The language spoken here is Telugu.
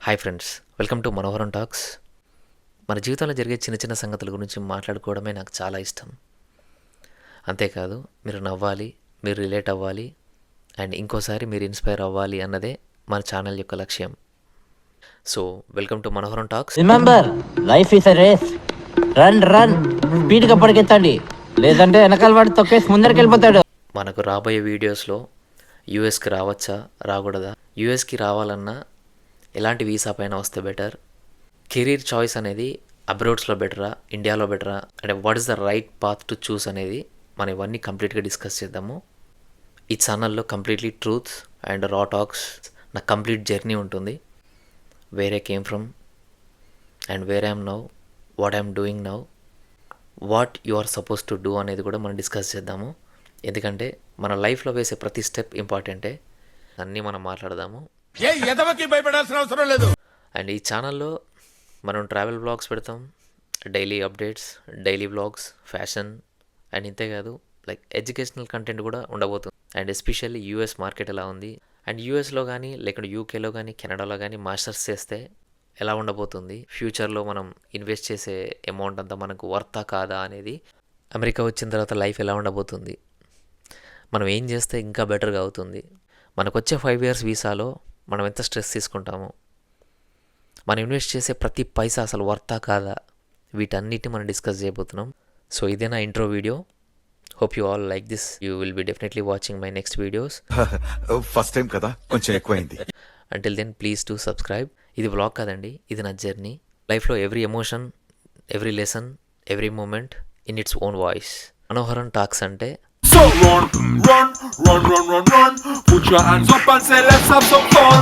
Hi friends, welcome to Manoharam talks. మన జీవితంలో జరిగే చిన్న చిన్న సంగతుల గురించి మాట్లాడుకోవడమే నాకు చాలా ఇష్టం. అంతేకాదు, మీరు నవ్వాలి, మీరు రిలేట్ అవ్వాలి అండ్ ఇంకోసారి మీరు ఇన్స్పైర్ అవ్వాలి అన్నదే మన ఛానల్ యొక్క లక్ష్యం. So welcome to Manoharam talks. Remember, life is a race. Run స్పీడ్గా పరిగెత్తండి, లేదంటే వెనకాల వాడి తొక్కేసి ముందరికి వెళ్ళిపోతాడు. మనకు రాబోయే వీడియోస్లో యూఎస్కి రావచ్చా, రాకూడదా, యూఎస్కి రావాలన్నా ఎలాంటి వీసా పైన వస్తే బెటర్, కెరీర్ చాయిస్ అనేది అబ్రాడ్స్లో బెటరా, ఇండియాలో బెటరా, అంటే what is the right path to choose అనేది మనం ఇవన్నీ కంప్లీట్గా డిస్కస్ చేద్దాము. ఈ ఛానల్లో completely truths and raw talks, నా కంప్లీట్ జర్నీ ఉంటుంది. Where I came from and where I'm now, what I'm doing now, what you are suppose to do అనేది కూడా మనం డిస్కస్ చేద్దాము. ఎందుకంటే మన లైఫ్లో వేసే ప్రతి స్టెప్ ఇంపార్టెంటే. అన్నీ మనం మాట్లాడదాము. భయపడాల్సిన అవసరం లేదు. అండ్ ఈ ఛానల్లో మనం ట్రావెల్ బ్లాగ్స్ పెడతాం, daily updates, daily blogs, fashion and ఇంతేకాదు లైక్ ఎడ్యుకేషనల్ కంటెంట్ కూడా ఉండబోతుంది. అండ్ ఎస్పెషల్లీ యూఎస్ మార్కెట్ ఎలా ఉంది అండ్ యూఎస్లో కానీ లేకుంటే యూకేలో కానీ కెనడాలో కానీ మాస్టర్స్ చేస్తే ఎలా ఉండబోతుంది, ఫ్యూచర్లో మనం ఇన్వెస్ట్ చేసే అమౌంట్ అంతా మనకు వర్తా కాదా అనేది, అమెరికా వచ్చిన తర్వాత లైఫ్ ఎలా ఉండబోతుంది, మనం ఏం చేస్తే ఇంకా బెటర్గా అవుతుంది, మనకు వచ్చే 5 years వీసాలో మనం ఎంత స్ట్రెస్ తీసుకుంటాము, మనం ఇన్వెస్ట్ చేసే ప్రతి పైసా అసలు వర్తా కాదా, వీటన్నిటిని మనం డిస్కస్ చేయబోతున్నాం. సో ఇదే నా intro video. Hope you all like this. You will be definitely watching my next videos. First time కదా, కొంచెం ఎక్కువైంది. Until then please to subscribe. ఇది వ్లాగ్ కాదండి, ఇది నా జర్నీ. లైఫ్లో every emotion, every lesson, every moment in its own voice. Manoharam talks అంటే So run, put your hands up and say let's have some fun.